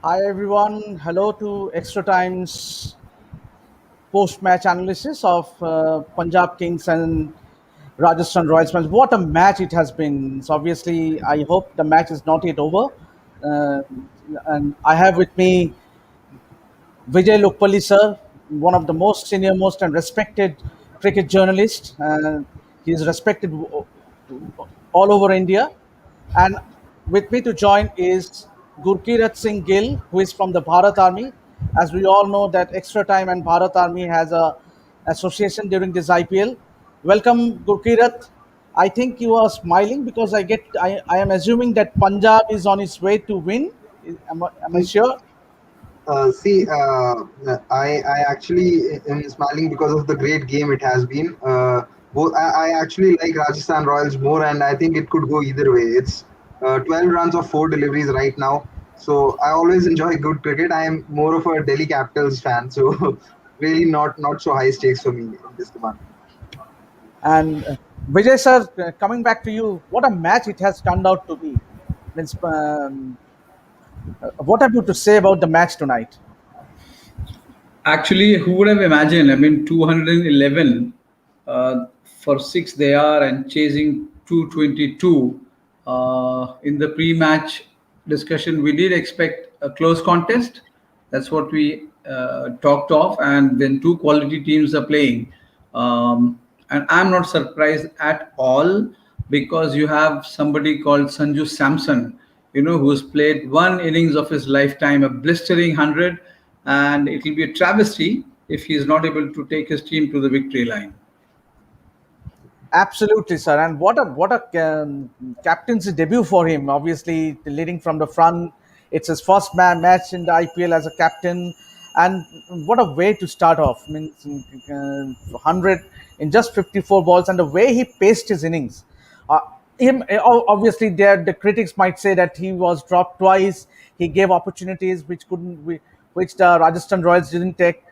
Hi everyone. Hello to Extra Time's post-match analysis of Punjab Kings and Rajasthan Royals match. What a match it has been. So obviously, I hope the match is not yet over. Uh, and I have with me Vijay Lokpalli sir, one of the most senior, most and respected cricket journalists. He is respected all over India. And with me to join is Gurkirat Singh Gill, who is from the Bharat Army. As we all know that Extra Time and Bharat Army has a association during this IPL. Welcome, Gurkirat. I think you are smiling because I am assuming that Punjab is on its way to win. Am I sure? See, I actually am smiling because of the great game it has been. I actually like Rajasthan Royals more, and I think it could go either way. It's 12 runs of four deliveries right now, so I always enjoy good cricket. I am more of a Delhi Capitals fan, so really not so high stakes for me in this one. And Vijay sir, coming back to you, what a match it has turned out to be. Means, what have you to say about the match tonight? Actually, who would have imagined? I mean, 211 for six they are and chasing 222. In the pre-match discussion, we did expect a close contest. That's what we talked of, and then two quality teams are playing. And I'm not surprised at all because you have somebody called Sanju Samson, who's played one innings of his lifetime, a blistering 100, and it will be a travesty if he is not able to take his team to the victory line. Absolutely, sir. And what a captaincy debut for him. Obviously, leading from the front. It's his first match in the IPL as a captain, and what a way to start off. I mean, 100 in just 54 balls, and the way he paced his innings. Uh, obviously, there the critics might say that he was dropped twice. He gave opportunities which the Rajasthan Royals didn't take.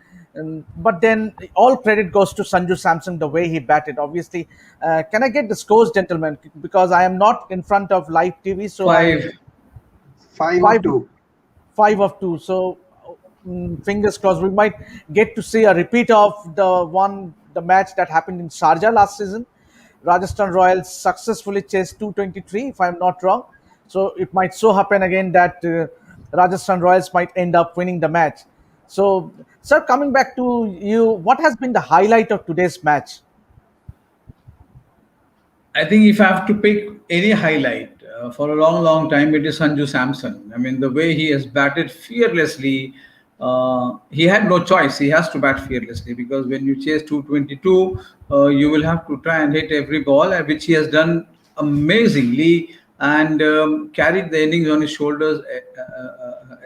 But then all credit goes to Sanju Samson the way he batted. Obviously, can I get the scores, gentlemen? Because I am not in front of live TV, so I'm Five. Five five of two. five of two. So fingers crossed, we might get to see a repeat of the match that happened in Sharjah last season. Rajasthan Royals successfully chased 223, if I'm not wrong. So it might so happen again that Rajasthan Royals might end up winning the match. So, sir, coming back to you, what has been the highlight of today's match? I think if I have to pick any highlight for a long, long time, it is Sanju Samson. I mean, the way he has batted fearlessly, he had no choice. He has to bat fearlessly because when you chase 222, you will have to try and hit every ball, which he has done amazingly and carried the innings on his shoulders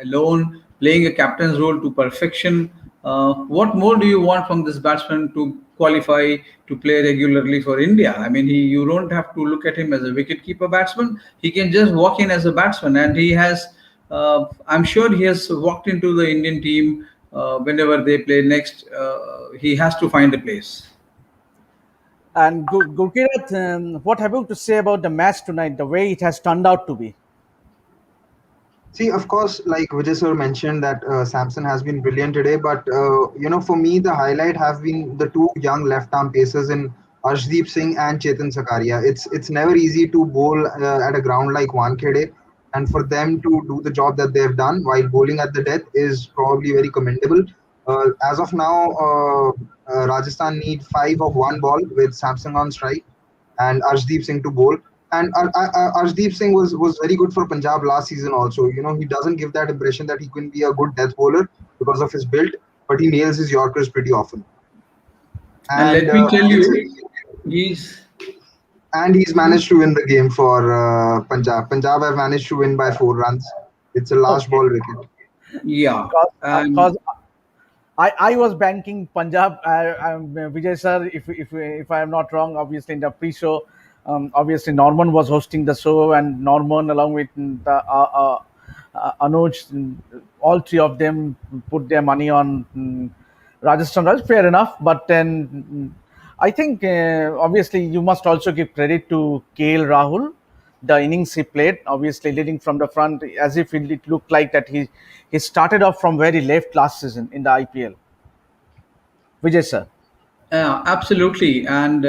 alone, playing a captain's role to perfection. What more do you want from this batsman to qualify to play regularly for India? I mean, you don't have to look at him as a wicket-keeper batsman. He can just walk in as a batsman, and he has. I'm sure he has walked into the Indian team whenever they play next. He has to find a place. And Gurkirat, what have you to say about the match tonight, the way it has turned out to be? See, of course, like Vijay sir mentioned that Samson has been brilliant today, but for me, the highlight have been the two young left-arm pacers in Arshdeep Singh and Chetan Sakaria. It's never easy to bowl at a ground like Wankhede, and for them to do the job that they've done while bowling at the death is probably very commendable. As of now, Rajasthan need five of one ball with Samson on strike and Arshdeep Singh to bowl. And Arshdeep Singh was very good for Punjab last season also. He doesn't give that impression that he can be a good death bowler because of his build, but he nails his Yorkers pretty often. And And let me tell it's you, he's and he's managed to win the game for Punjab. Punjab have managed to win by 4 runs. It's a last Okay, ball wicket. yeah, and because I was banking Punjab. Vijay sir, if I am not wrong, obviously in the pre-show, obviously Norman was hosting the show, and Norman along with Anuj, all three of them put their money on Rajasthan Royals. Fair enough, but then I think obviously you must also give credit to KL Rahul, the innings he played. Obviously, leading from the front, as if it looked like that he started off from very left last season in the IPL. Vijay sir. Yeah, absolutely. And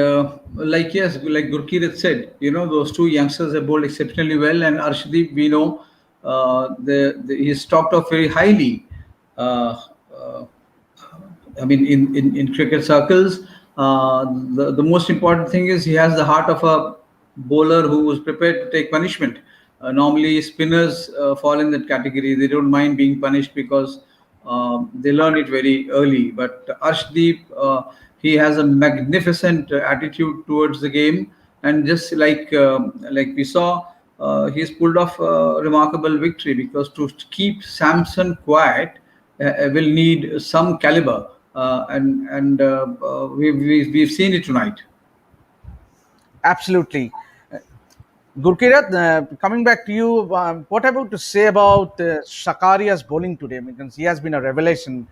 like, yes, like Gurkeerat said, those two youngsters have bowled exceptionally well. And Arshdeep, we know he's talked of very highly. Uh, uh, I mean, in cricket circles, the most important thing is he has the heart of a bowler who is prepared to take punishment. Normally, spinners fall in that category. They don't mind being punished because they learn it very early. But Arshdeep, he has a magnificent attitude towards the game, and just like we saw, he's pulled off a remarkable victory because to keep Samson quiet will need some caliber, and we've seen it tonight. Absolutely. Gurkirat, coming back to you, what about to say about Shakaria's bowling today? Because he has been a revelation.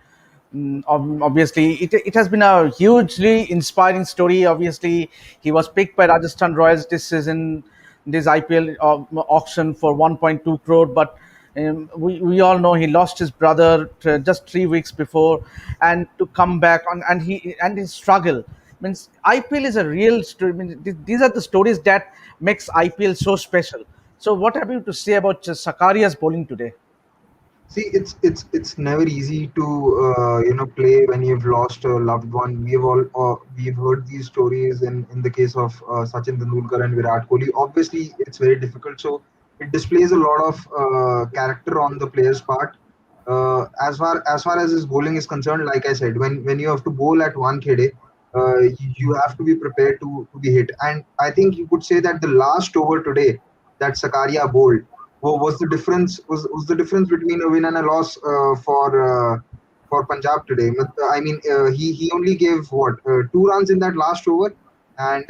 Obviously, it has been a hugely inspiring story. Obviously, he was picked by Rajasthan Royals this season, this IPL auction for 1.2 crore. But we all know he lost his brother just 3 weeks before, and to come back on and his struggle means IPL is a real story. I mean, these are the stories that makes IPL so special. So, what have you to say about Sakaria's bowling today? See, it's never easy to play when you've lost a loved one. We've heard these stories in the case of Sachin Tendulkar and Virat Kohli. Obviously, it's very difficult. So it displays a lot of character on the player's part. As far as his bowling is concerned, like I said, when you have to bowl at Wankhede, you have to be prepared to be hit. And I think you could say that the last over today that Sakaria bowled was the difference between a win and a loss for Punjab today. I mean, he only gave what 2 runs in that last over, and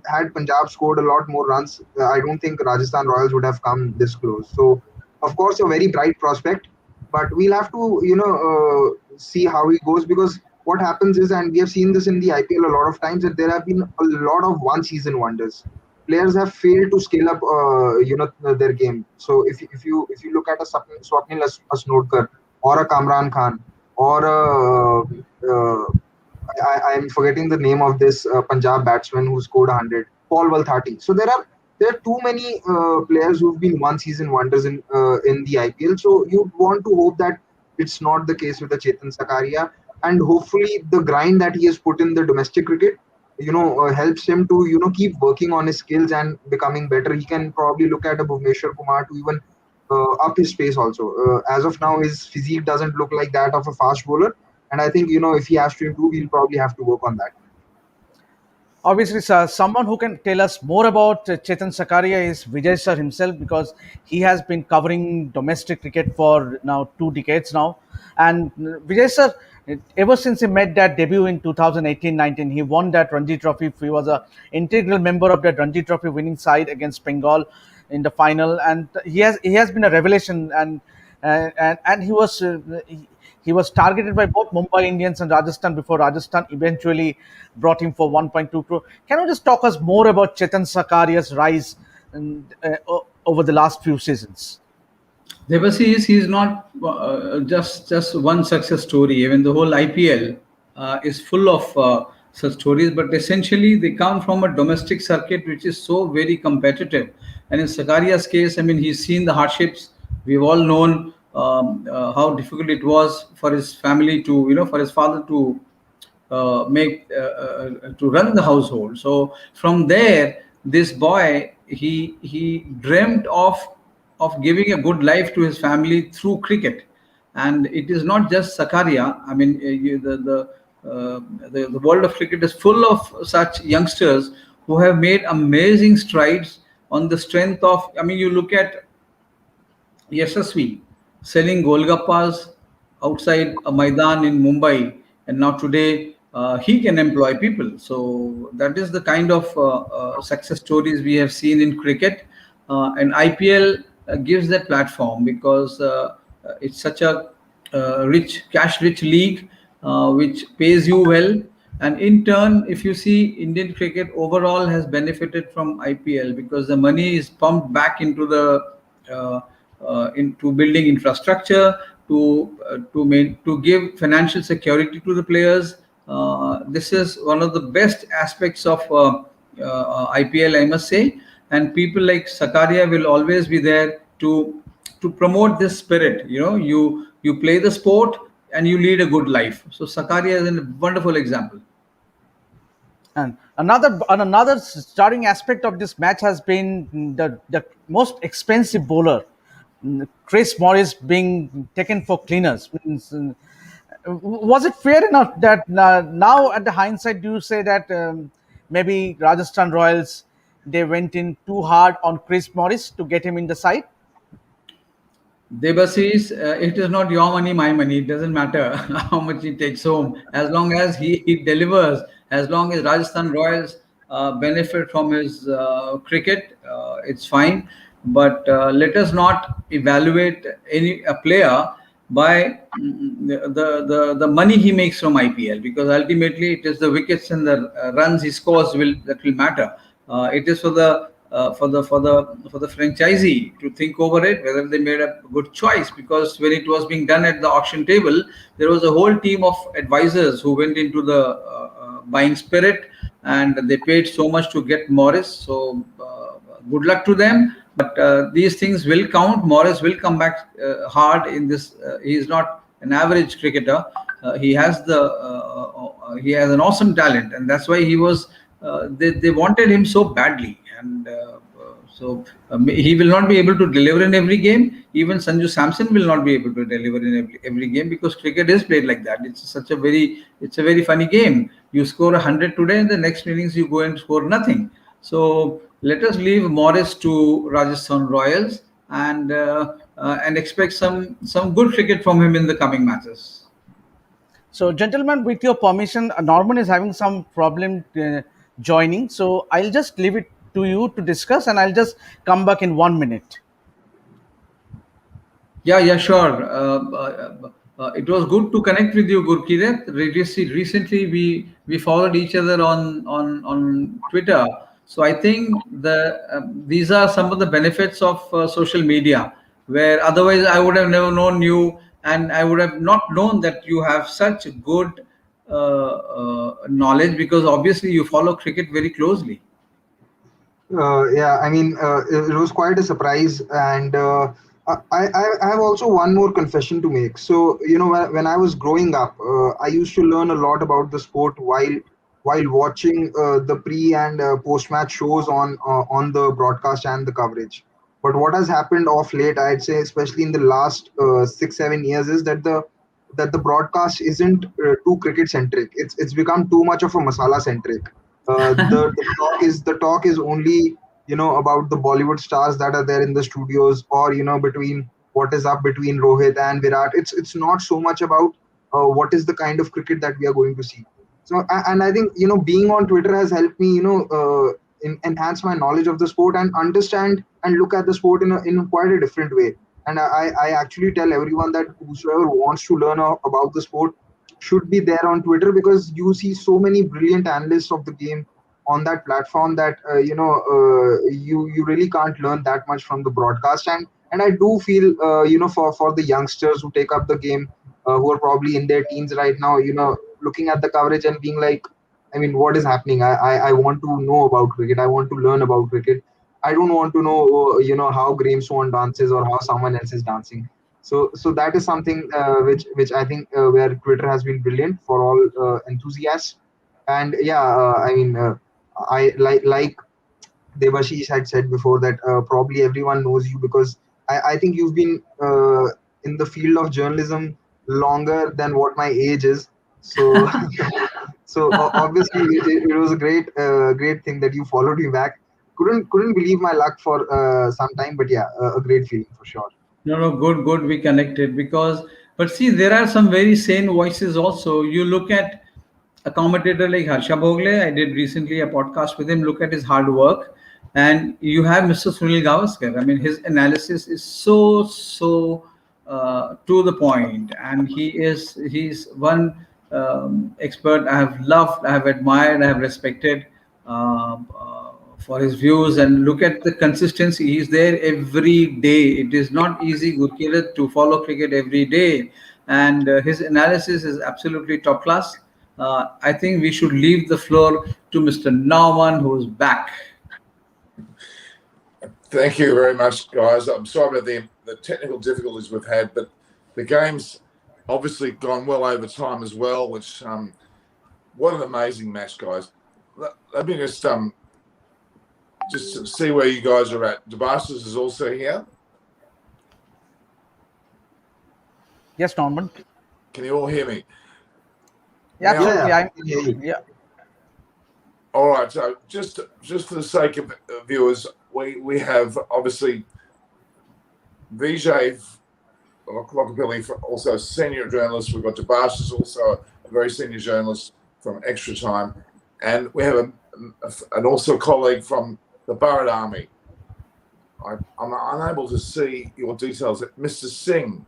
had Punjab scored a lot more runs, I don't think Rajasthan Royals would have come this close. So, of course, a very bright prospect, but we'll have to see how he goes, because what happens is, and we have seen this in the IPL a lot of times, that there have been a lot of one-season wonders. Players have failed to scale up, their game. So if you look at a Swapnil Asnodkar or a Kamran Khan or I'm forgetting the name of this Punjab batsman who scored 100, Paul Valthati. So there are too many players who've been one-season wonders in the IPL. So you want to hope that it's not the case with the Chetan Sakaria, and hopefully the grind that he has put in the domestic cricket helps him to keep working on his skills and becoming better. He can probably look at a Bhuvneshwar Kumar to even up his pace also. As of now, his physique doesn't look like that of a fast bowler, and I think if he has to improve, he'll probably have to work on that. Obviously, sir, someone who can tell us more about Chetan Sakaria is Vijay sir himself, because he has been covering domestic cricket for now 2 decades now. And Vijay sir, ever since he made that debut in 2018-19, he won that Ranji Trophy. He was a integral member of that Ranji Trophy winning side against Bengal in the final, and he has been a revelation. And he was targeted by both Mumbai Indians and Rajasthan before Rajasthan eventually brought him for 1.2 crore. Can you just talk us more about Chetan Sakaria's rise over the last few seasons? Devasi he's not just one success story. Even the whole IPL is full of such stories, but essentially they come from a domestic circuit which is so very competitive. And in Sakaria's case, I mean, he's seen the hardships. We've all known how difficult it was for his family to, for his father to make to run the household. So from there, this boy he dreamt of giving a good life to his family through cricket. And it is not just Sakaria. I mean, the world of cricket is full of such youngsters who have made amazing strides on the strength of. I mean, you look at Yashasvi selling Golgappas outside a Maidan in Mumbai, and now today he can employ people. So that is the kind of success stories we have seen in cricket, and IPL gives that platform because it's such a cash-rich league which pays you well. And in turn, if you see, Indian cricket overall has benefited from IPL because the money is pumped back into the uh, into building infrastructure, to give financial security to the players. This is one of the best aspects of IPL, I must say. And people like Sakaria will always be there to promote this spirit. You play the sport and you lead a good life. So Sakaria is a wonderful example. And another starting aspect of this match has been the most expensive bowler, Chris Morris, being taken for cleaners. Was it fair enough that now, at the hindsight, do you say that maybe Rajasthan Royals, they went in too hard on Chris Morris to get him in the side? Debasis, it is not your money, my money. It doesn't matter how much he takes home. As long as he delivers, as long as Rajasthan Royals benefit from his cricket, it's fine. But let us not evaluate any a player by the money he makes from IPL, because ultimately it is the wickets and the runs he scores that will matter. It is for the franchisee to think over it whether they made a good choice, because when it was being done at the auction table, there was a whole team of advisors who went into the buying spirit, and they paid so much to get Morris. So good luck to them. But these things will count. Morris will come back hard in this. He is not an average cricketer. He has an awesome talent, and that's why he was. They wanted him so badly, and he will not be able to deliver in every game. Even Sanju Samson will not be able to deliver in every game, because cricket is played like that. It's a very funny game. You score 100 today, and the next innings you go and score nothing. So let us leave Morris to Rajasthan Royals, and expect some good cricket from him in the coming matches. So, gentlemen, with your permission, Norman is having some problem joining. So, I'll just leave it to you to discuss, and I'll just come back in 1 minute. Yeah, yeah, sure. It was good to connect with you, Gurkirat. Recently, we followed each other on Twitter. So I think these are some of the benefits of social media, where otherwise I would have never known you, and I would have not known that you have such good knowledge, because obviously you follow cricket very closely. Yeah, I mean, it was quite a surprise, and I have also one more confession to make. So, when I was growing up, I used to learn a lot about the sport while watching the pre and post match shows on the broadcast and the coverage. But what has happened of late, I'd say, especially in the last 6 7 years, is that the broadcast isn't too cricket centric. It's become too much of a masala centric. The talk is only about the Bollywood stars that are there in the studios, or between what is up between Rohit and Virat. It's not so much about what is the kind of cricket that we are going to see. So and I think being on Twitter has helped me enhance my knowledge of the sport and understand and look at the sport in quite a different way. And I actually tell everyone that whosoever wants to learn about the sport should be there on Twitter, because you see so many brilliant analysts of the game on that platform that you really can't learn that much from the broadcast. And I do feel for the youngsters who take up the game, who are probably in their teens right now, looking at the coverage and being like, I mean, what is happening? I want to know about cricket. I want to learn about cricket. I don't want to know how Graham Swan dances or how someone else is dancing. So that is something which I think where Twitter has been brilliant for all enthusiasts. And yeah, I mean, I like Devashish had said before that probably everyone knows you because I think you've been in the field of journalism longer than what my age is. So so obviously it was a great thing that you followed me back. Couldn't believe my luck for some time, but yeah, a great feeling for sure. No, no, good, good. We connected because, but see, there are some very sane voices also. You look at a commentator like Harsha Bhogle. I did recently a podcast with him. Look at his hard work, and you have Mr. Sunil Gavaskar. I mean, his analysis is so to the point, and he's one. expert I have loved, I have admired, I have respected for his views. And look at the consistency. He's there every day. It is not easy, Gurkirat, to follow cricket every day. And his analysis is absolutely top class. I think we should leave the floor to Mr. Nauman, who's back. Thank you very much, guys. I'm sorry about the technical difficulties we've had, but the game's obviously gone well over time as well, which what an amazing match, guys. Let me just see where you guys are at. Debastis is also here. Yes, Norman. Can you all hear me? Yeah, Now- absolutely. Yeah. All right. So just for the sake of viewers, we have obviously Vijay Rockabilly, also a senior journalist. We've got Debastis, also a very senior journalist from Extra Time, and we have an also colleague from the Bharat Army. I'm unable to see your details. Mr. Singh.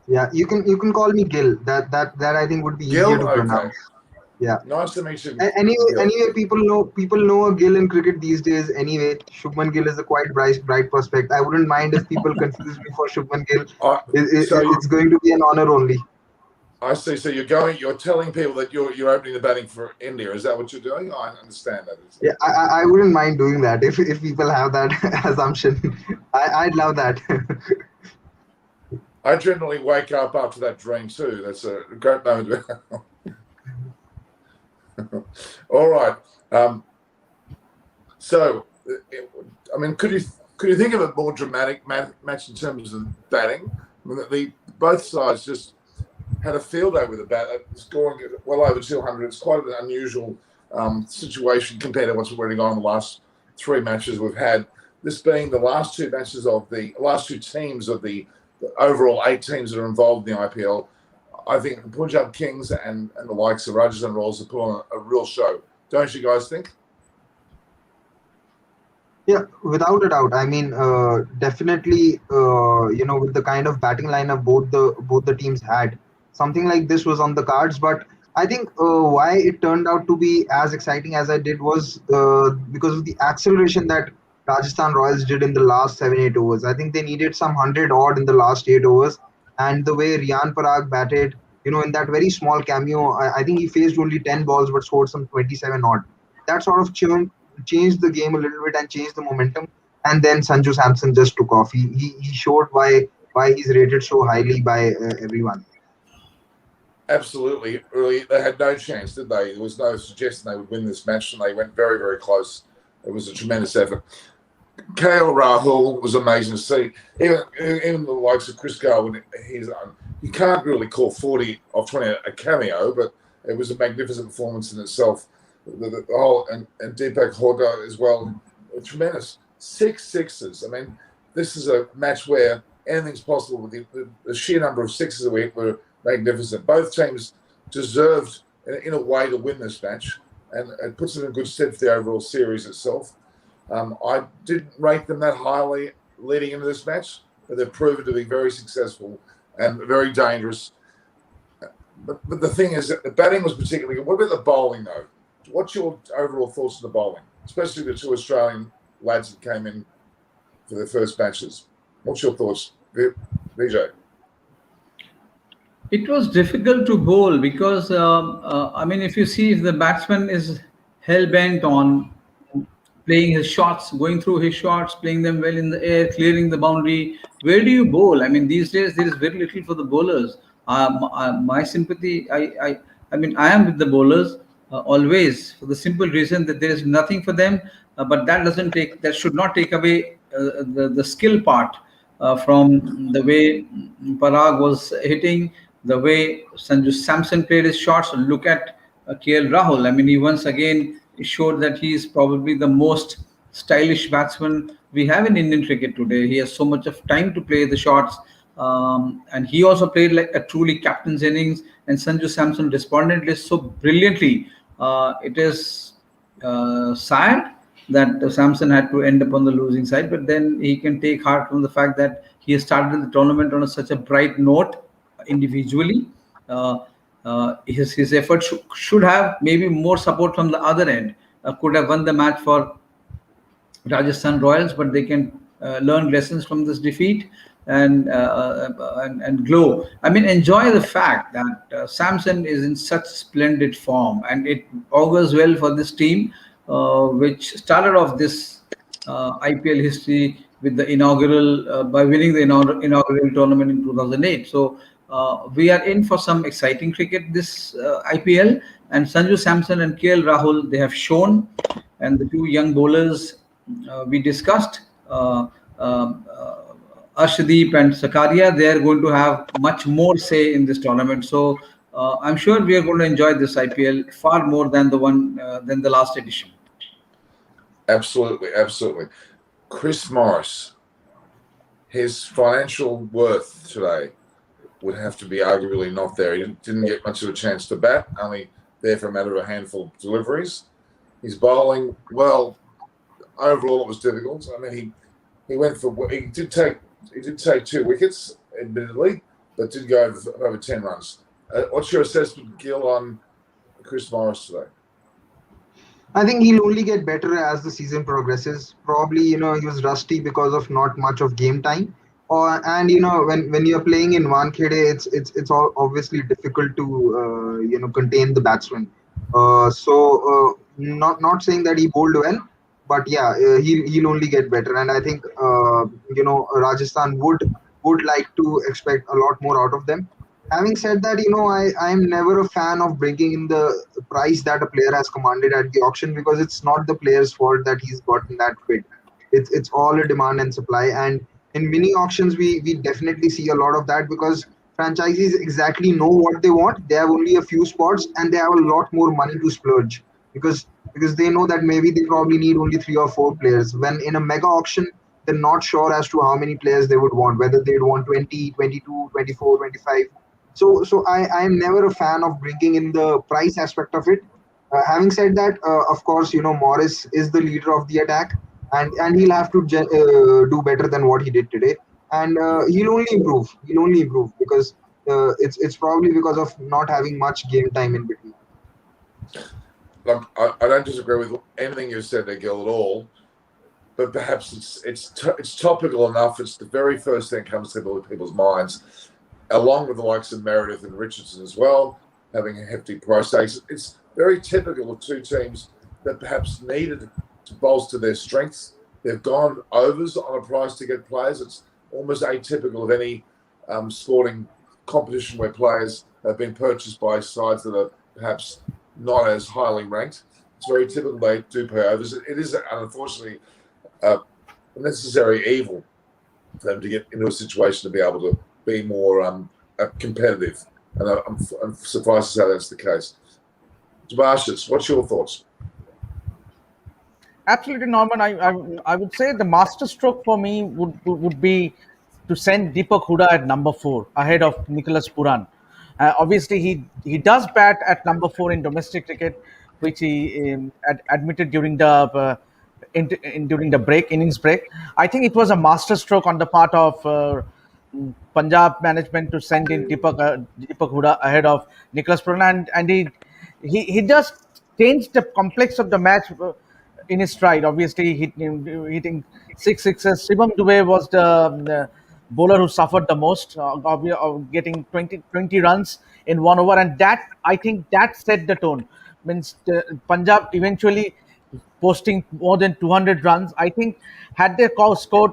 Yeah, you can call me Gil. That I think would be Gil? easier to Okay. pronounce. Yeah. Nice to meet you. Anyway, people know a Gill in cricket these days. Anyway, Shubman Gill is a quite bright prospect. I wouldn't mind if people confuse me for Shubman Gill. It's going to be an honor only. I see. So you're telling people that you're opening the batting for India. Is that what you're doing? I understand that. Yeah, I wouldn't mind doing that if people have that assumption. I'd love that. I generally wake up after that dream too. That's a great moment. All right. So, I mean, could you think of a more dramatic match in terms of batting? I mean, both sides just had a field day with the bat, scoring well over 200. It's quite an unusual situation compared to what's already gone in the last three matches we've had. This being the last two matches of the last two teams of the overall 8 teams that are involved in the IPL. I think the Punjab Kings and the likes of Rajasthan Royals have put on a real show. Don't you guys think? Yeah, without a doubt. I mean, definitely, with the kind of batting lineup both the teams had, something like this was on the cards. But I think why it turned out to be as exciting as I did was because of the acceleration that Rajasthan Royals did in the last 7-8 overs. I think they needed some 100 odd in the last 8 overs. And the way Riyan Parag batted, in that very small cameo, I think he faced only 10 balls but scored some 27 odd. That sort of changed the game a little bit and changed the momentum. And then Sanju Samson just took off. He showed why he's rated so highly by everyone. Absolutely. Really, they had no chance, did they? There was no suggestion they would win this match, and they went very, very close. It was a tremendous effort. KL Rahul was amazing to see. Even the likes of Chris Garwood, you can't really call 40 off 20 a cameo, but it was a magnificent performance in itself. The whole and Deepak Hooda as well, tremendous. 6 sixes. I mean, this is a match where anything's possible. With the sheer number of sixes that were magnificent. Both teams deserved, in a way, to win this match, and it puts them in good stead for the overall series itself. I didn't rate them that highly leading into this match, but they've proven to be very successful and very dangerous. But the thing is that the batting was particularly good. What about the bowling, though? What's your overall thoughts on the bowling, especially the 2 Australian lads that came in for their first matches? What's your thoughts, Vijay? It was difficult to bowl because, I mean, if you see, if the batsman is hell bent on playing his shots, going through his shots, playing them well in the air, clearing the boundary, where do you bowl? I mean, these days there is very little for the bowlers. My sympathy, I mean, I am with the bowlers always, for the simple reason that there is nothing for them. But that should not take away the skill part from the way Parag was hitting, the way Sanju Samson played his shots. Look at KL Rahul. I mean, he once again showed that he is probably the most stylish batsman we have in Indian cricket today. He has so much of time to play the shots. And he also played like a truly captain's innings. And Sanju Samson responded so brilliantly. It is sad that Samson had to end up on the losing side, but then he can take heart from the fact that he has started the tournament on such a bright note individually. his effort should have maybe more support from the other end. Could have won the match for Rajasthan Royals, but they can learn lessons from this defeat and glow. I mean, enjoy the fact that Samson is in such splendid form, and it augurs well for this team, which started off this IPL history with the inaugural by winning the inaugural tournament in 2008. So we are in for some exciting cricket this IPL, and Sanju Samson and KL Rahul, they have shown, and the two young bowlers we discussed, Arshdeep and Sakaria, they are going to have much more say in this tournament. So I'm sure we are going to enjoy this IPL far more than than the last edition. Absolutely, absolutely. Chris Morris, his financial worth today would have to be arguably not there. He didn't get much of a chance to bat, only there for a matter of a handful of deliveries. He's bowling well. Overall, it was difficult. I mean, he went for he did take 2 wickets, admittedly, but did go over 10 runs. What's your assessment, Gil, on Chris Morris today? I think he'll only get better as the season progresses. Probably, he was rusty because of not much of game time. And when you're playing in Wankhede, it's all obviously difficult to contain the batsman. Not saying that he bowled well, but yeah, he'll only get better. And I think Rajasthan would like to expect a lot more out of them. Having said that, I'm never a fan of bringing in the price that a player has commanded at the auction, because it's not the player's fault that he's gotten that bid. It's all a demand and supply. And in mini auctions, we definitely see a lot of that, because franchisees exactly know what they want. They have only a few spots and they have a lot more money to splurge, because they know that maybe they probably need only 3 or 4 players. When in a mega auction, they're not sure as to how many players they would want, whether they'd want 20, 22, 24, 25. So I am never a fan of bringing in the price aspect of it. Having said that, of course, Morris is the leader of the attack, and he'll have to do better than what he did today. And he'll only improve. He'll only improve, because it's probably because of not having much game time in between. Look, I don't disagree with anything you said there, Gil, at all. But perhaps it's topical enough. It's the very first thing that comes to people's minds, along with the likes of Meredith and Richardson as well, having a hefty price tag. It's very typical of two teams that perhaps needed to bolster their strengths. They've gone overs on a price to get players. It's almost atypical of any sporting competition where players have been purchased by sides that are perhaps not as highly ranked. It's very typical they do pay overs. It is, unfortunately, a necessary evil for them to get into a situation to be able to be more competitive. And I'm surprised to say that's the case. Tobias, what's your thoughts? Absolutely, Norman. I would say the masterstroke for me would be to send Deepak Huda at number 4 ahead of Nicholas Puran. Obviously, he does bat at number 4 in domestic cricket, which he admitted during the during the innings break. I think it was a masterstroke on the part of Punjab management to send in Deepak Huda ahead of Nicholas Puran, and he just changed the complex of the match in his stride. Obviously, hitting 6 sixes. Shivam Dubey was the bowler who suffered the most, getting 20 runs in 1 over, and that, I think, that set the tone. Means Punjab eventually posting more than 200 runs. I think had they scored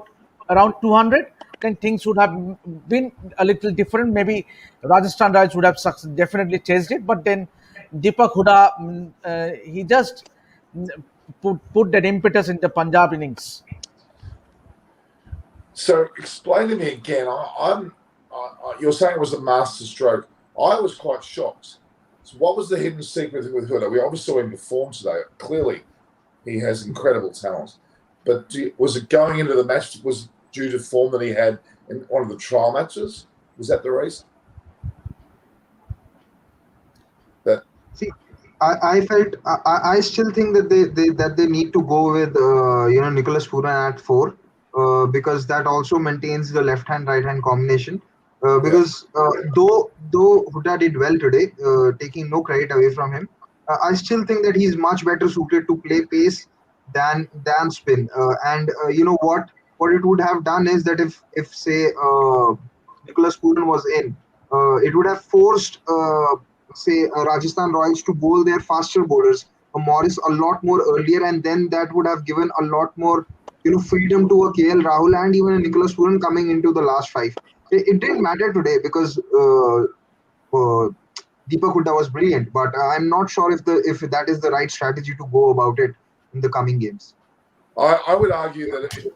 around 200, then things would have been a little different. Maybe Rajasthan Royals would have definitely chased it, but then Deepak Huda, he just put that impetus in the Punjab innings. So explain to me again. You're saying it was a masterstroke. I was quite shocked. So what was the hidden secret with Huda? We obviously saw him perform today. Clearly, he has incredible talent. But was it going into the match? Was due to form that he had in one of the trial matches? Was that the reason? See, I still think that they need to go with Nicholas Puran at 4, because that also maintains the left hand right hand combination. Yeah. because though Huda did well today, taking no credit away from him, I still think that he's much better suited to play pace than spin. And you know what it would have done is that if say Nicholas Pooran was in, it would have forced say Rajasthan Royals to bowl their faster bowlers, Morris a lot more earlier, and then that would have given a lot more freedom to a KL Rahul and even a Nicholas Pooran coming into the last five. It didn't matter today because Deepak Hooda was brilliant, but I'm not sure if that is the right strategy to go about it in the coming games. I would argue that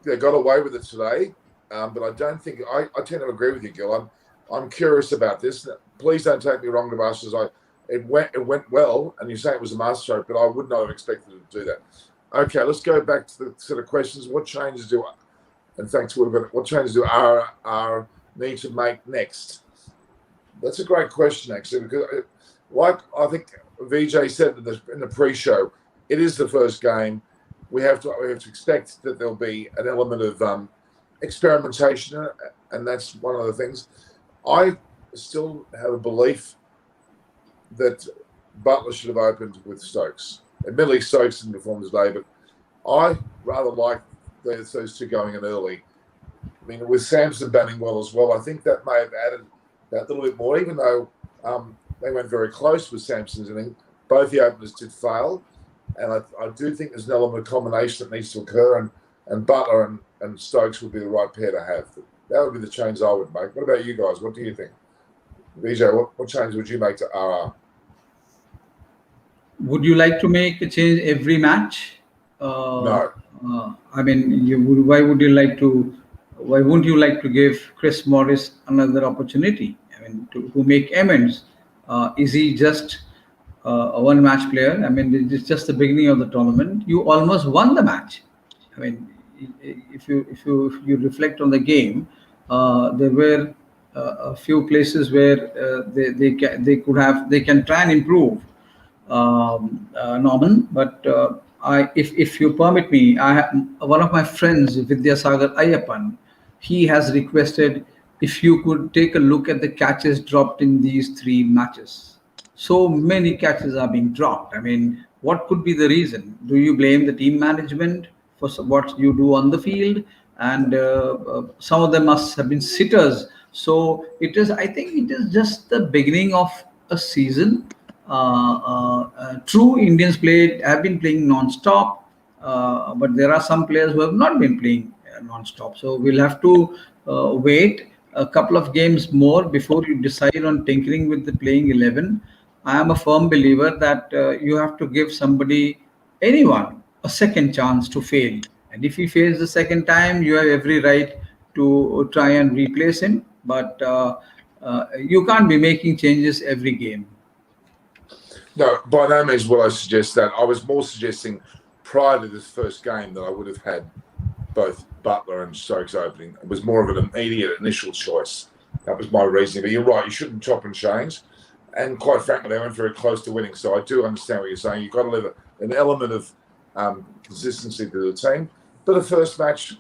they got away with it today, but I don't think I tend to agree with you, Gil. I'm curious about this. Please don't take me wrong, Masters. It went well, and you say it was a masterstroke, but I would not have expected it to do that. Okay, let's go back to the sort of questions. What changes do, in fact, what changes do our need to make next? That's a great question, actually, because like I think VJ said in the pre-show, it is the first game. We have to expect that there'll be an element of experimentation, and that's one of the things. I still have a belief that Butler should have opened with Stokes. Admittedly, Stokes didn't perform today, but I rather like those two going in early. I mean, with Samson batting well as well, I think that may have added that little bit more, even though they went very close with Samson's inning. Both the openers did fail, and I do think there's an element of combination that needs to occur, and Butler and Stokes would be the right pair to have. That would be the change I would make. What about you guys? What do you think? Vijay, what change would you make to RR? Would you like to make a change every match? No. I mean, why would you like to? Why wouldn't you like to give Chris Morris another opportunity? I mean, to make amends. Is he just a one-match player? I mean, it's just the beginning of the tournament. You almost won the match. I mean, if you reflect on the game, there were a few places where they can try and improve, Norman. But if you permit me, one of my friends, Vidyasagar Ayappan, he has requested if you could take a look at the catches dropped in these three matches. So many catches are being dropped. I mean, what could be the reason? Do you blame the team management for what you do on the field? And some of them must have been sitters. So it is. I think it is just the beginning of a season. True Indians have been playing non-stop, but there are some players who have not been playing non-stop. So we'll have to wait a couple of games more before you decide on tinkering with the playing 11. I am a firm believer that you have to give anyone, a second chance to fail. And if he fails the second time, you have every right to try and replace him. But you can't be making changes every game. No, by no means will I suggest that. I was more suggesting prior to this first game that I would have had both Butler and Stokes opening. It was more of an immediate initial choice. That was my reasoning. But you're right, you shouldn't chop and change. And quite frankly, they went very close to winning. So I do understand what you're saying. You've got to leave an element of consistency to the team. But the first match,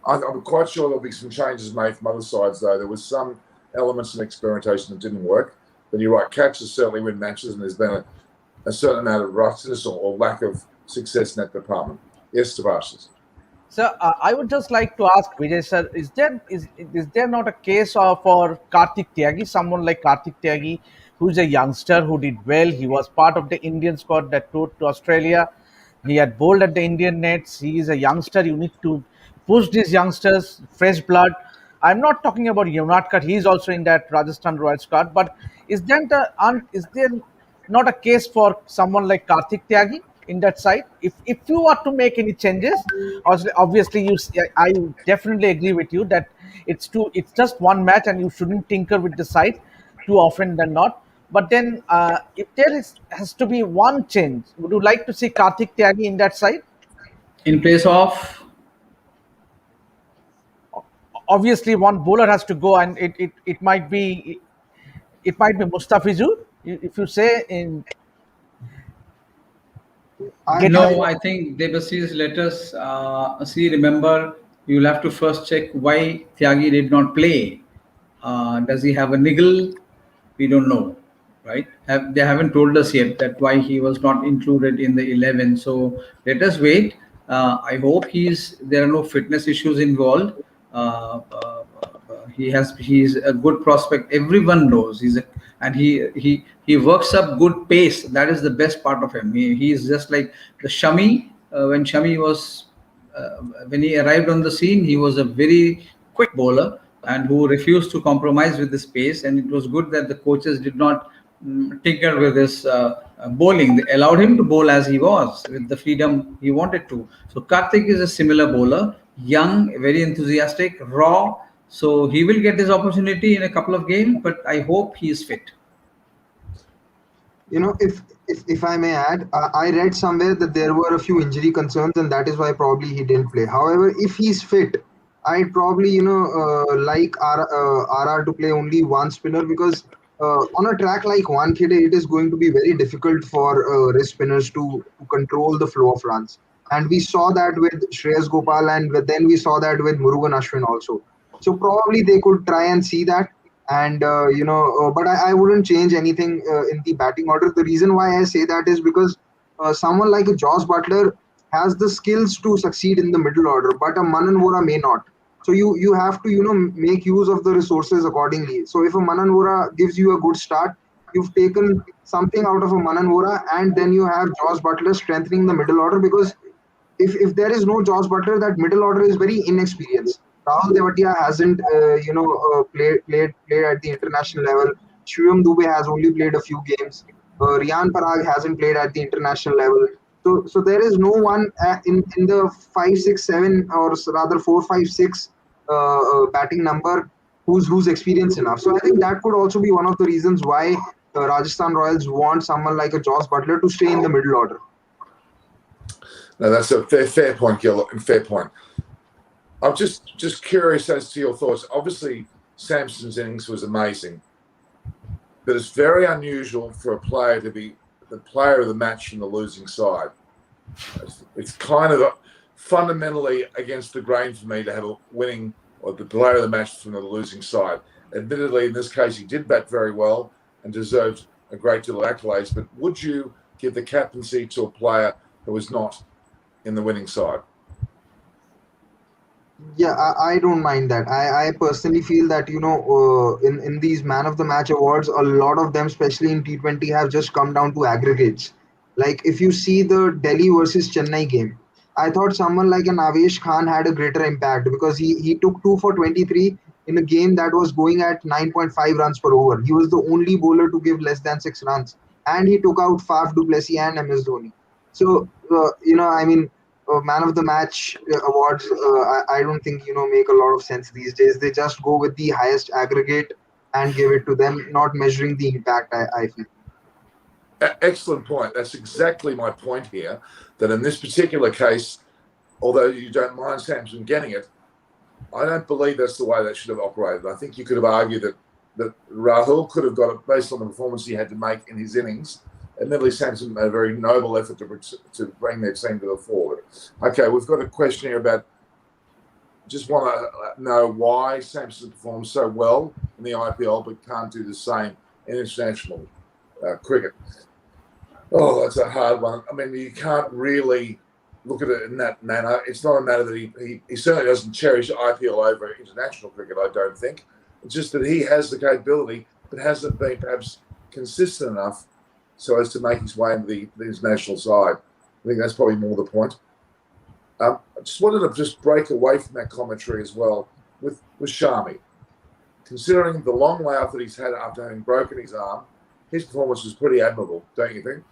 I'm quite sure there'll be some changes made from other sides, though. There was some elements of experimentation that didn't work. But you're right, catches certainly win matches, and there's been a certain amount of rustiness or lack of success in that department. Yes, Sebastian. So I would just like to ask Vijay sir, is there not a case for Karthik Tyagi, someone like Karthik Tyagi, who's a youngster who did well? He was part of the Indian squad that toured to Australia. He had bowled at the Indian nets. He is a youngster. You need to push these youngsters, fresh blood. I'm not talking about Yunatkat. He is also in that Rajasthan Royals squad. But is there not a case for someone like Karthik Tyagi in that side? If you are to make any changes, obviously I definitely agree with you that it's just one match and you shouldn't tinker with the side too often than not. But then, if has to be one change, would you like to see Karthik Tyagi in that side? In place of, Obviously, one bowler has to go, and it might be Mustafizur. If you say in I, getting I no, I think Debashi's let us see. Remember, you'll have to first check why Tyagi did not play. Does he have a niggle? We don't know, right? They haven't told us yet that why he was not included in the 11. So let us wait. I hope there are no fitness issues involved. He's a good prospect. Everyone knows and he works up good pace. That is the best part of him. He's just like the Shami. When Shami was when he arrived on the scene, he was a very quick bowler and who refused to compromise with the pace. And it was good that the coaches did not tinker with his bowling. They allowed him to bowl as he was with the freedom he wanted to. So Karthik is a similar bowler, young, very enthusiastic, raw. So he will get his opportunity in a couple of games, but I hope he is fit. If I may add, I read somewhere that there were a few injury concerns, and that is why probably he didn't play. However, if he's fit, I'd probably like RR to play only one spinner, because on a track like Wankhede, it is going to be very difficult for wrist spinners to control the flow of runs. And we saw that with Shreyas Gopal, and then we saw that with Murugan Ashwin also. So probably they could try and see that. And but I wouldn't change anything in the batting order. The reason why I say that is because someone like a Joss Butler has the skills to succeed in the middle order, but a Manan Vora may not. So you have to make use of the resources accordingly. So if a Manan Vora gives you a good start, you've taken something out of a Manan Vora, and then you have Joss Butler strengthening the middle order, because if there is no Joss Butler, that middle order is very inexperienced. Rahul Tewatia hasn't played at the international level. Shivam Dubey has only played a few games. Riyan Parag hasn't played at the international level. So there is no one in the 5, 6, 7, or rather 4, 5, 6 batting number who's experienced enough. So I think that could also be one of the reasons why Rajasthan Royals want someone like a Joss Butler to stay in the middle order. No, that's a fair point, Gil. Fair point. I'm just curious as to your thoughts. Obviously, Samson's innings was amazing, but it's very unusual for a player to be the player of the match from the losing side. It's kind of fundamentally against the grain for me to have a winning or the player of the match from the losing side. Admittedly, in this case, he did bat very well and deserved a great deal of accolades, but would you give the captaincy to a player who was not in the winning side? Yeah, I don't mind that. I personally feel that in these man of the match awards, a lot of them, especially in T20, have just come down to aggregates. Like if you see the Delhi versus Chennai game, I thought someone like an Avesh Khan had a greater impact, because he took 2 for 23 in a game that was going at 9.5 runs per over. He was the only bowler to give less than 6 runs, and he took out Faf du Plessis and MS Dhoni. So man of the match awards, I don't think make a lot of sense these days. They just go with the highest aggregate and give it to them, not measuring the impact. I feel. Excellent point. That's exactly my point here. That in this particular case, although you don't mind Samson getting it, I don't believe that's the way that should have operated. I think you could have argued that Rahul could have got it based on the performance he had to make in his innings. Admittedly, Samson made a very noble effort to bring their team to the fore. Okay, we've got a question here about. Just want to know why Samson performs so well in the IPL but can't do the same in international cricket. Oh, that's a hard one. I mean, you can't really look at it in that manner. It's not a matter that he certainly doesn't cherish IPL over international cricket, I don't think. It's just that he has the capability but hasn't been perhaps consistent enough so as to make his way into the international side. I think that's probably more the point. I just wanted to just break away from that commentary as well with Shami. Considering the long layoff that he's had after having broken his arm, his performance was pretty admirable, don't you think?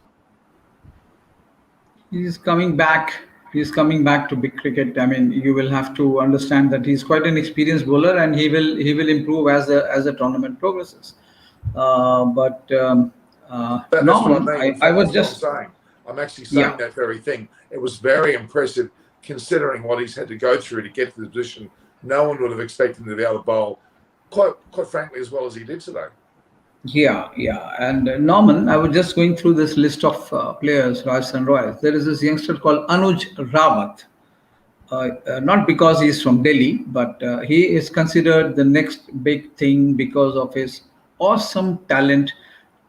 He's coming back. He's coming back to big cricket. I mean, you will have to understand that he's quite an experienced bowler, and he will improve as the tournament progresses. That's Norman, what I mean. I was That's just what I'm saying. I'm actually saying that very thing. It was very impressive considering what he's had to go through to get to the position. No one would have expected him to be able to bowl quite frankly as well as he did today. Yeah. And Norman, I was just going through this list of players, Rajasthan Royals. There is this youngster called Anuj Rawat. not because he's from Delhi, but he is considered the next big thing because of his awesome talent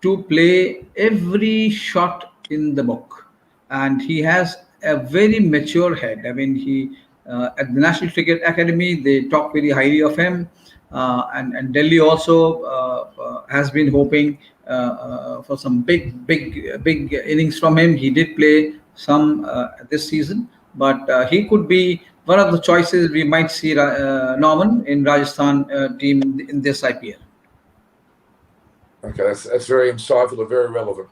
to play every shot in the book. And he has a very mature head. I mean, he at the National Cricket Academy they talk very highly of him, and Delhi also has been hoping for some big innings from him. He did play some this season, but he could be one of the choices we might see Norman in Rajasthan team in this IPL. Okay, that's very insightful and very relevant.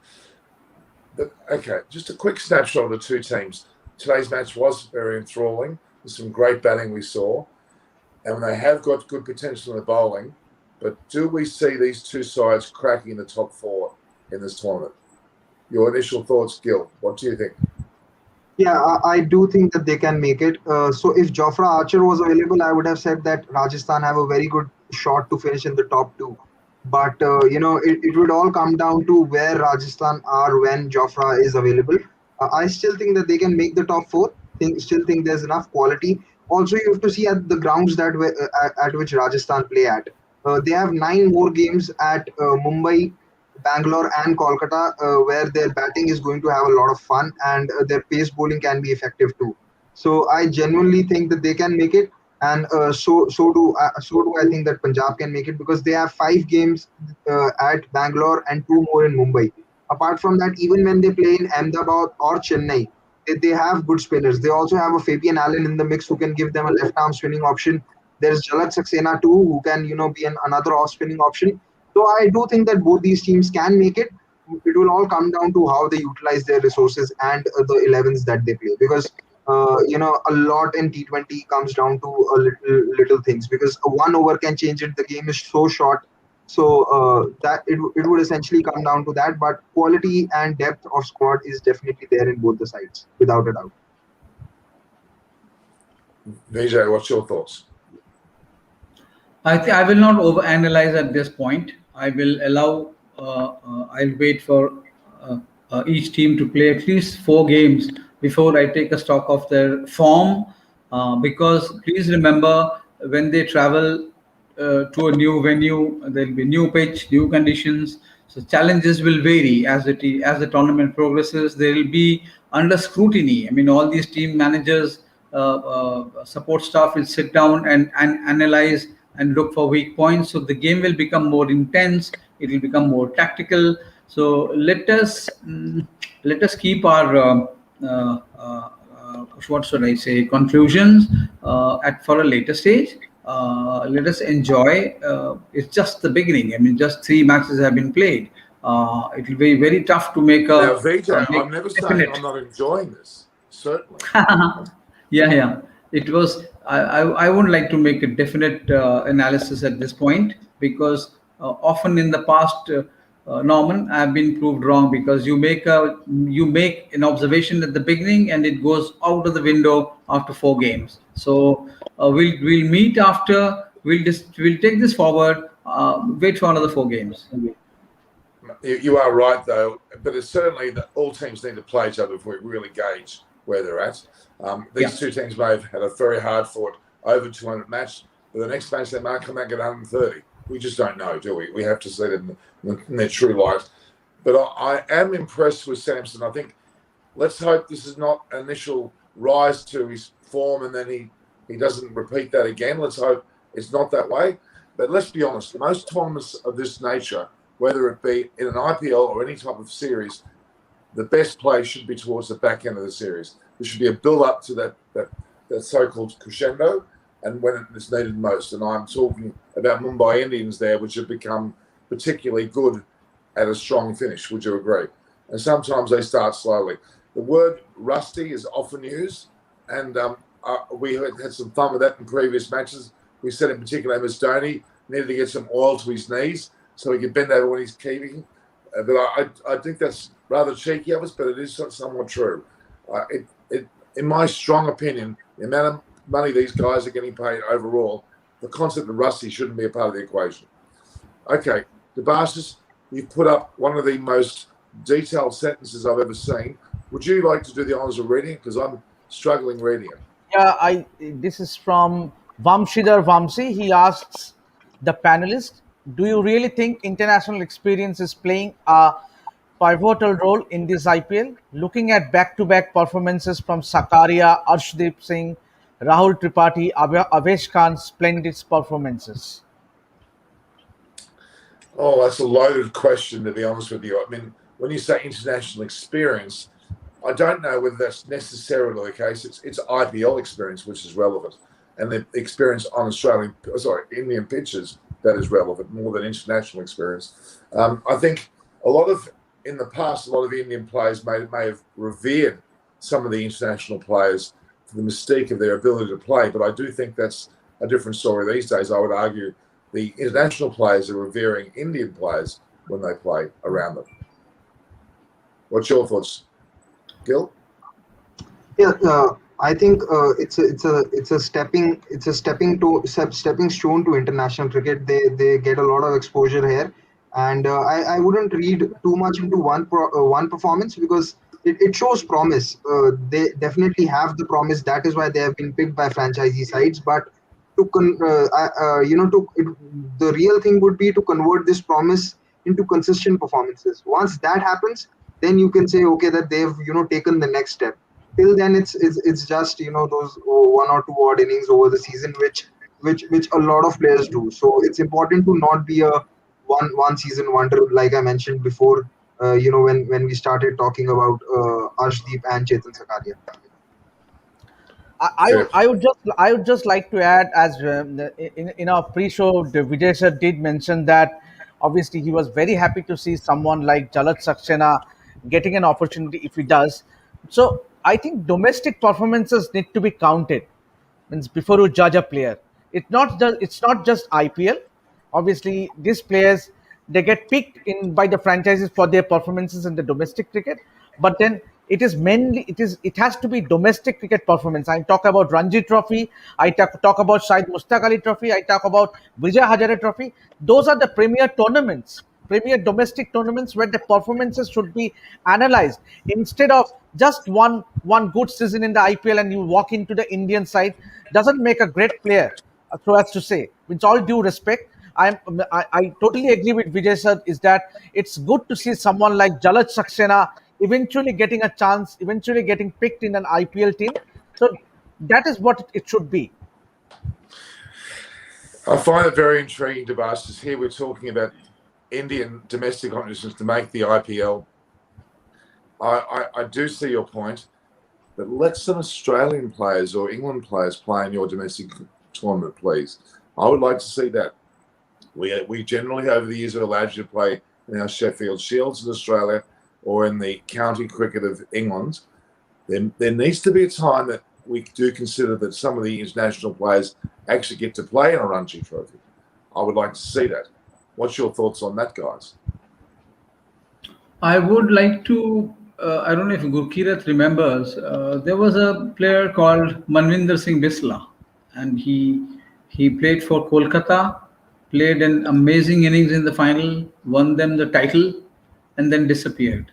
But okay, just a quick snapshot of the two teams. Today's match was very enthralling. There's some great batting we saw, and they have got good potential in the bowling. But do we see these two sides cracking the top four in this tournament? Your initial thoughts, Gil. What do you think? Yeah, I do think that they can make it. So if Jofra Archer was available, I would have said that Rajasthan have a very good shot to finish in the top two. But it would all come down to where Rajasthan are when Jofra is available. I still think that they can make the top four. Still think there's enough quality. Also, you have to see at the grounds at which Rajasthan play at. They have 9 more games at Mumbai, Bangalore, and Kolkata, where their batting is going to have a lot of fun and their pace bowling can be effective too. So I genuinely think that they can make it, and so do I think that Punjab can make it because they have 5 games at Bangalore and 2 more in Mumbai. Apart from that, even when they play in Ahmedabad or Chennai, they have good spinners. They also have a Fabian Allen in the mix who can give them a left arm spinning option. There's Jalat Saxena too, who can be another off spinning option. So I do think that both these teams can make it. It will all come down to how they utilize their resources and the 11s that they play. Because a lot in T20 comes down to little things. Because a 1 over can change it. The game is so short. So that it would essentially come down to that. But quality and depth of squad is definitely there in both the sides, without a doubt. Vijay, what's your thoughts? I think I will not overanalyze at this point. I will allow. I'll wait for each team to play at least 4 games before I take a stock of their form. Because please remember, when they travel to a new venue, there will be new pitch, new conditions. So challenges will vary as the tournament progresses. They will be under scrutiny. I mean, all these team managers, support staff will sit down and analyze and look for weak points. So the game will become more intense. It will become more tactical. So let us keep our what should I say conclusions at for a later stage. Let us enjoy. It's just the beginning. I mean, just 3 matches have been played. It will be very tough to make Now, a Vijay, make I'm never saying definite. I'm not enjoying this. Certainly. Yeah. It was. I wouldn't like to make a definite analysis at this point because often in the past, Norman, I've been proved wrong because you make an observation at the beginning and it goes out of the window after 4 games. So we'll meet after. We'll take this forward. Wait for another 4 games. You are right, though, but it's certainly that all teams need to play each other before we really gauge where they're at. These two teams may have had a very hard-fought over 200 match, but the next match they might come out and get 130. We just don't know, do we? We have to see them in their true light. But I am impressed with Samson. I think let's hope this is not an initial rise to his form and then he doesn't repeat that again. Let's hope it's not that way. But let's be honest, most tournaments of this nature, whether it be in an IPL or any type of series, the best play should be towards the back end of the series. There should be a build-up to that so-called crescendo and when it's needed most. And I'm talking about Mumbai Indians there, which have become particularly good at a strong finish. Would you agree? And sometimes they start slowly. The word rusty is often used, and we had some fun with that in previous matches. We said in particular, Ms. Dhoni needed to get some oil to his knees so he could bend over when he's keeping. But I think that's rather cheeky of us, but it is somewhat true. In my strong opinion, the amount of money these guys are getting paid overall, the concept of rusty shouldn't be a part of the equation. Okay, Debashis, you've put up one of the most detailed sentences I've ever seen. Would you like to do the honours of reading it? Because I'm struggling reading it. Yeah, I. This is from Vamshidhar Vamsi. He asks the panelists, "Do you really think international experience is playing a pivotal role in this IPL? Looking at back-to-back performances from Sakaria, Arshdeep Singh, Rahul Tripathi, Avesh Khan, splendid performances." Oh, that's a loaded question, to be honest with you. I mean, when you say international experience, I don't know whether that's necessarily the case. It's IPL experience which is relevant, and the experience on Indian pitches that is relevant more than international experience. I think in the past, a lot of Indian players may have revered some of the international players for the mystique of their ability to play, but I do think that's a different story these days. I would argue the international players are revering Indian players when they play around them. What's your thoughts, Gil? Yeah, I think stepping stone to international cricket. They get a lot of exposure here, and I wouldn't read too much into one performance because it shows promise. They definitely have the promise. That is why they have been picked by franchisee sides. But the real thing would be to convert this promise into consistent performances. Once that happens, then you can say okay that they've taken the next step. Till then it's just those one or two odd innings over the season which a lot of players do. So it's important to not be a one season wonder, like I mentioned before, when we started talking about Arshdeep and Chetan Sakaria. Fair. I would just like to add, as in our pre-show, Vijay sir did mention that obviously he was very happy to see someone like Jalat Saxena getting an opportunity if he does. So I think domestic performances need to be counted, means before you judge a player. It's not just IPL. Obviously, these players, they get picked in by the franchises for their performances in the domestic cricket, but then it has to be domestic cricket performance. I talk about Ranji Trophy, talk about Syed Mustaq Ali Trophy, I talk about Vijay Hazare Trophy. Those are the premier tournaments, premier domestic tournaments where the performances should be analyzed instead of just one good season in the IPL and you walk into the Indian side doesn't make a great player, so as to say. With all due respect, I totally agree with Vijay sir. Is that it's good to see someone like Jalaj Saxena eventually getting a chance, eventually getting picked in an IPL team. So that is what it should be. I find it very intriguing, Debas, here we're talking about Indian domestic competitions to make the IPL. I do see your point, but let some Australian players or England players play in your domestic tournament, please. I would like to see that. We generally, over the years, have allowed you to play in our Sheffield Shields in Australia or in the county cricket of England. There needs to be a time that we do consider that some of the international players actually get to play in a Ranji Trophy. I would like to see that. What's your thoughts on that, guys? I would like to. I don't know if Gurkirat remembers. There was a player called Manvinder Singh Bisla, and he played for Kolkata, played an amazing innings in the final, won them the title, and then disappeared.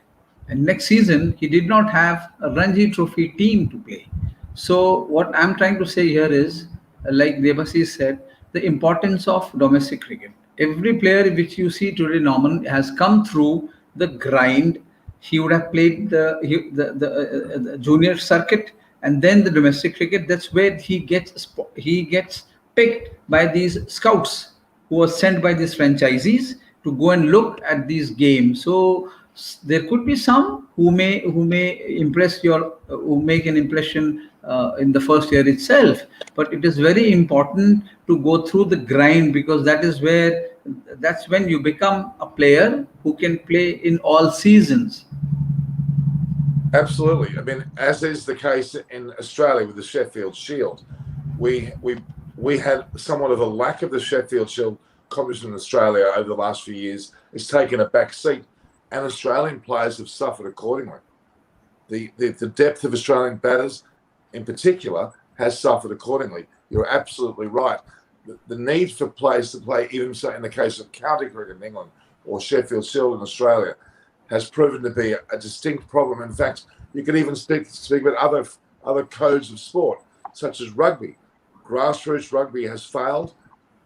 And next season, he did not have a Ranji Trophy team to play. So what I'm trying to say here is, like Devasi said, the importance of domestic cricket. Every player which you see today, Norman, has come through the grind. He would have played the junior circuit and then the domestic cricket. That's where he gets picked by these scouts who are sent by these franchisees to go and look at these games. So there could be some who may impress your who make an impression in the first year itself, but it is very important to go through the grind, because that's when you become a player who can play in all seasons. Absolutely. I mean, as is the case in Australia with the Sheffield Shield, we had somewhat of a lack of the Sheffield Shield competition in Australia over the last few years. It's taken a back seat, and Australian players have suffered accordingly. The depth of Australian batters, in particular, has suffered accordingly. You're absolutely right. The need for players to play, even so in the case of county cricket in England or Sheffield Shield in Australia, has proven to be a distinct problem. In fact, you could even speak about other codes of sport. such as rugby. Grassroots rugby has failed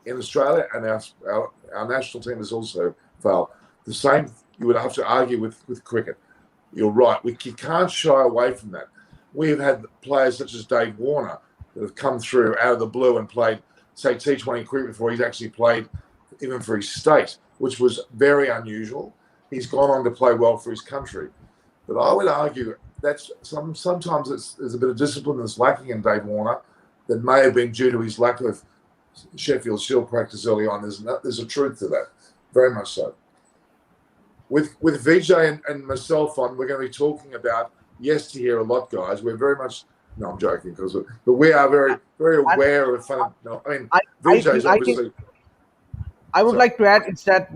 in Australia, and our national team has also failed. The same you would have to argue with cricket. You're right. You can't shy away from that. We've had players such as Dave Warner that have come through out of the blue and played, say, T20 cricket before he's actually played even for his state, which was very unusual. He's gone on to play well for his country. But I would argue that's sometimes there's a bit of discipline that's lacking in Dave Warner that may have been due to his lack of Sheffield Shield practice early on. There's a truth to that, very much so. With Vijay and myself on, we're going to be talking about yesteryear a lot, guys. We're very much I'm joking, but we are very very aware of fun. No, I mean Vijay's obviously. I would like to add it's that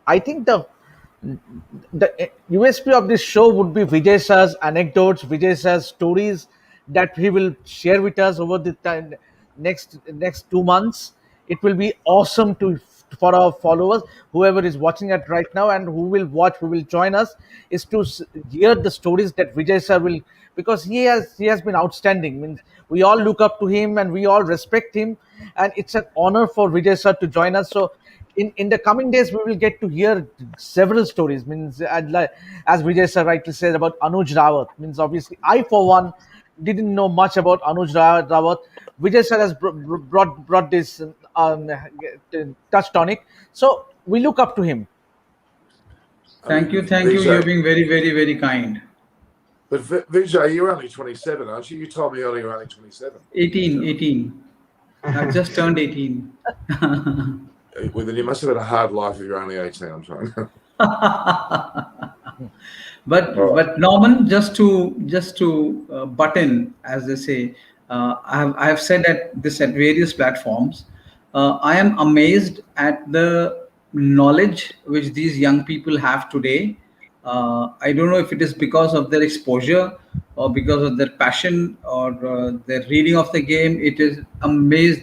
I think the USP of this show would be Vijay sir's anecdotes, Vijay sir's stories that he will share with us over the next 2 months. It will be awesome for our followers, whoever is watching it right now and who will join us, is to hear the stories that Vijay sir will, because he has been outstanding. Means we all look up to him and we all respect him, and it's an honor for Vijay sir to join us. So in the coming days we will get to hear several stories. Means as Vijay sir rightly said about Anuj Rawat. Means obviously I for one didn't know much about Anuj Rawat. Vijay sir has brought this touched on it. So we look up to him. Thank you. You're being very, very, very kind. But Vijay, you're only 27, aren't you? You told me earlier you're only 27. 18. I've just turned 18. Well, then you must have had a hard life if you're only 18. I'm sorry. But Norman, just to butt in, as they say, I have said at various platforms. I am amazed at the knowledge which these young people have today. I don't know if it is because of their exposure or because of their passion or their reading of the game. It is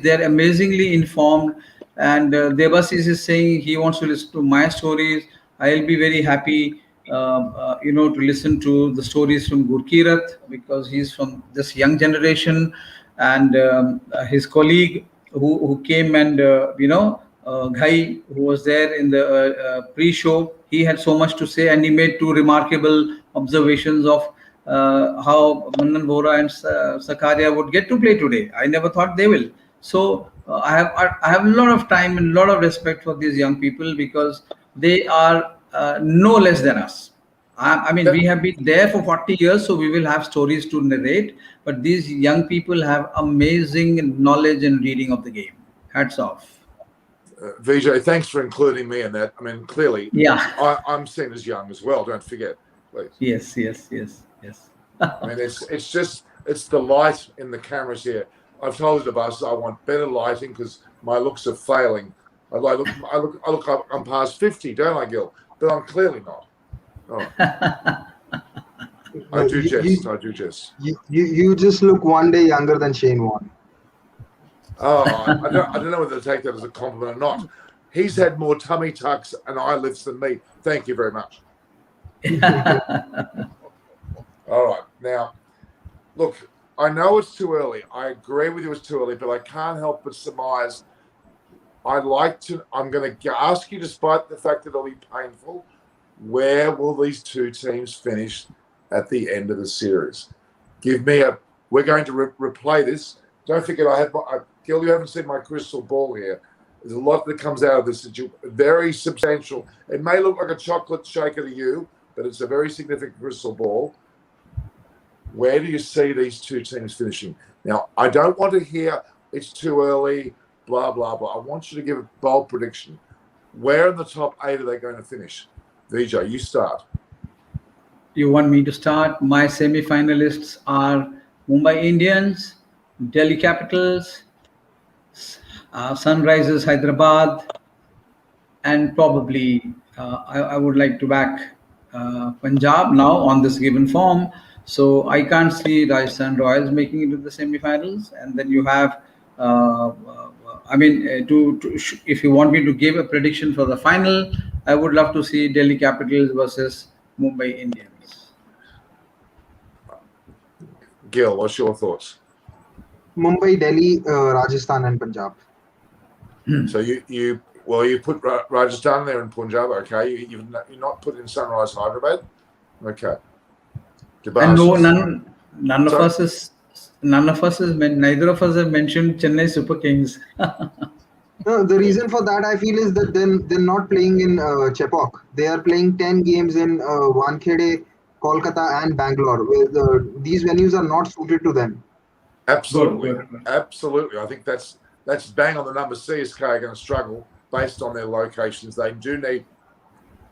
they're amazingly informed. And Debasis is saying he wants to listen to my stories. I'll be very happy, to listen to the stories from Gurkirat, because he's from this young generation, and his colleague who came and Ghai, who was there in the pre-show, he had so much to say, and he made two remarkable observations of how Manan Vora and Sakaria would get to play today. I never thought they will. So I have a lot of time and a lot of respect for these young people, because they are no less than us. I mean, we have been there for 40 years, so we will have stories to narrate. But these young people have amazing knowledge and reading of the game. Hats off. Vijay, thanks for including me in that. I mean, clearly, yeah, I'm seen as young as well. Don't forget, please. Yes. I mean, it's the light in the cameras here. I've told the boss I want better lighting because my looks are failing. I look up, I'm past 50, don't I, Gil? But I'm clearly not. Oh. I do jest. You just look one day younger than Shane Warne. Oh, I don't know whether to take that as a compliment or not. He's had more tummy tucks and eye lifts than me. Thank you very much. All right. Now, look, I know it's too early. I agree with you it's too early, but I can't help but surmise. I'm going to ask you, despite the fact that it'll be painful, where will these two teams finish at the end of the series? We're going to replay this. Don't forget, Gil, you haven't seen my crystal ball here. There's a lot that comes out of this. It's very substantial. It may look like a chocolate shaker to you, but it's a very significant crystal ball. Where do you see these two teams finishing? Now, I don't want to hear it's too early, blah, blah, blah. I want you to give a bold prediction. Where in the top 8 are they going to finish? Vijay, you start. You want me to start? My semi-finalists are Mumbai Indians, Delhi Capitals, Sunrisers Hyderabad, and probably I would like to back Punjab now on this given form. So I can't see Rajasthan Royals making it to the semi-finals. And then you have, if you want me to give a prediction for the final, I would love to see Delhi Capitals versus Mumbai Indians. Gil, what's your thoughts? Mumbai, Delhi, Rajasthan, and Punjab. So you put Rajasthan there and Punjab. Okay, you're not put in Sunrise Hyderabad. Okay. And no, Debashes. none of Sorry? us is neither of us have mentioned Chennai Super Kings. No, the reason for that I feel is that then they're not playing in Chepauk. They are playing 10 games in Wankhede, Kolkata, and Bangalore. Where these venues are not suited to them. Absolutely, Good. absolutely. I think that's bang on the number. CSK are going to struggle based on their locations. They do need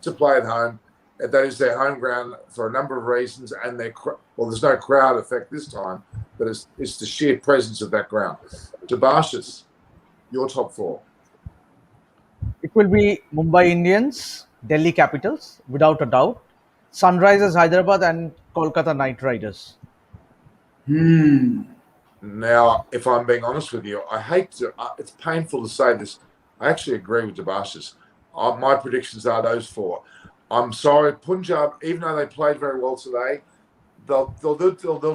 to play at home. That is their home ground for a number of reasons, and there's no crowd effect this time, but it's the sheer presence of that ground. Debashes, your top four. It will be Mumbai Indians, Delhi Capitals, without a doubt, Sunrisers Hyderabad, and Kolkata Knight Riders. Now, if I'm being honest with you, I hate to. It's painful to say this. I actually agree with Debashes. My predictions are those four. I'm sorry, Punjab. Even though they played very well today, they'll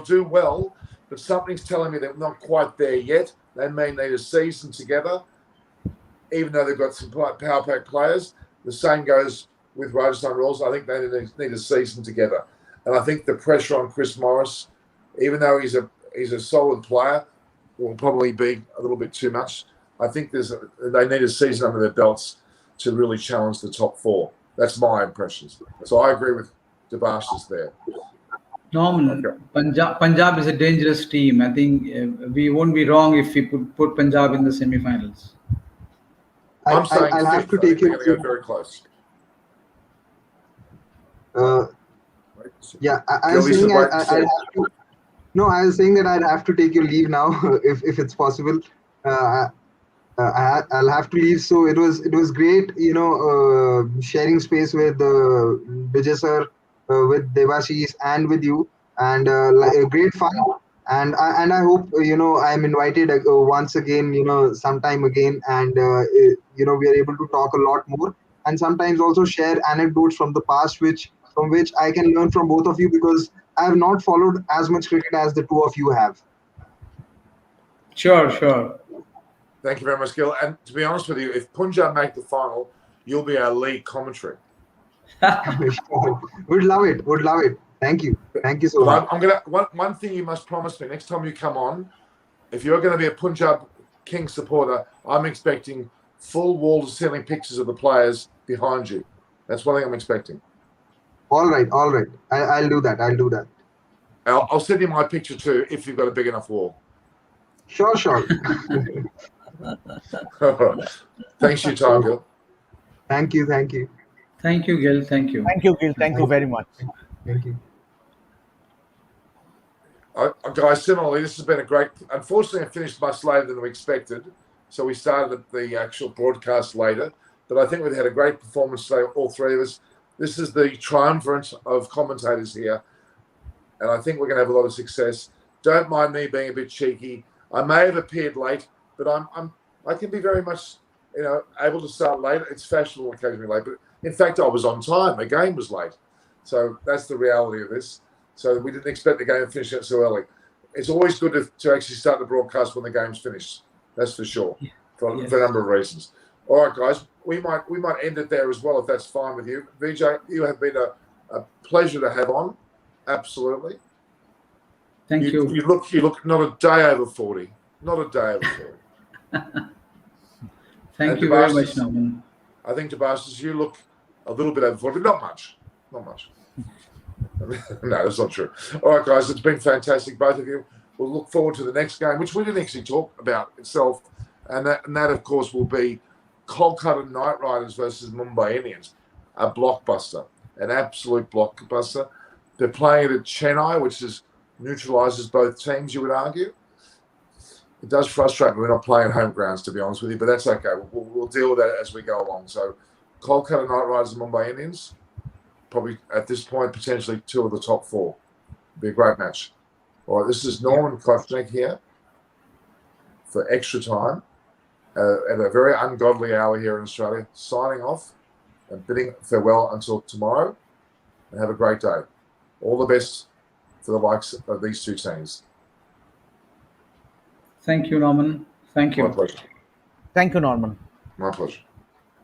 do well. But something's telling me they're not quite there yet. They may need a season together. Even though they've got some power pack players, the same goes with Rajasthan Royals. I think they need a season together, and I think the pressure on Chris Morris, even though he's a solid player, will probably be a little bit too much. I think they need a season under their belts to really challenge the top four. That's my impressions. So I agree with Debashes there. Norman, Punjab is a dangerous team. I think we won't be wrong if we put Punjab in the semi-finals. I'm saying I'll have fifth. to I think take they're going to go very close. Yeah, I was saying I'd have to. No, I was saying that I'd have to take your leave now if it's possible. I'll have to leave. So it was great, sharing space with Vijay sir, with Devashish, and with you, and great fun. And I hope I'm invited once again, sometime again, and we are able to talk a lot more, and sometimes also share anecdotes from the past, from which I can learn from both of you, because I have not followed as much cricket as the two of you have. Sure. Thank you very much, Gil. And to be honest with you, if Punjab make the final, you'll be our lead commentary. Would love it. Thank you so much. I'm gonna one thing you must promise me next time you come on, if you're going to be a Punjab King supporter, I'm expecting full wall-to-ceiling pictures of the players behind you. That's one thing I'm expecting. All right. I'll do that. I'll send you my picture too if you've got a big enough wall. Sure. Thanks for your time, Gil. Thank you. Thank you, Gil. Thank you. Thank you, Gil. Thank you very much. Thank you. Guys, similarly, this has been a great. Unfortunately, I finished much later than we expected, so we started the actual broadcast later. But I think we've had a great performance today, all three of us. This is the triumvirate of commentators here, and I think we're going to have a lot of success. Don't mind me being a bit cheeky. I may have appeared late, but I can be very much able to start late. It's fashionable occasionally late, but in fact, I was on time. The game was late, so that's the reality of this. So we didn't expect the game to finish so early. It's always good to actually start the broadcast when the game's finished. That's for sure, for a number of reasons. All right, guys, we might end it there as well if that's fine with you. Vijay, you have been a pleasure to have on. Absolutely. Thank you. You look not a day over 40. Not a day over 40. Thank you very much, Norman. I think, Debashes, you look a little bit over 40, but not much. No, that's not true. All right, guys, it's been fantastic, both of you. We'll look forward to the next game, which we didn't actually talk about itself, and that of course, will be Kolkata Knight Riders versus Mumbai Indians, a blockbuster, an absolute blockbuster. They're playing it at Chennai, which neutralises both teams, you would argue. It does frustrate me we're not playing home grounds, to be honest with you, but that's okay. We'll deal with that as we go along. So, Kolkata Knight Riders and Mumbai Indians, probably at this point, potentially two of the top four. Be a great match. All right, this is Norman Kochnick here for Extra Time at a very ungodly hour here in Australia, signing off and bidding farewell until tomorrow, and have a great day. All the best for the likes of these two teams. Thank you, Norman. Thank My you. pleasure. Thank you, Norman. My pleasure.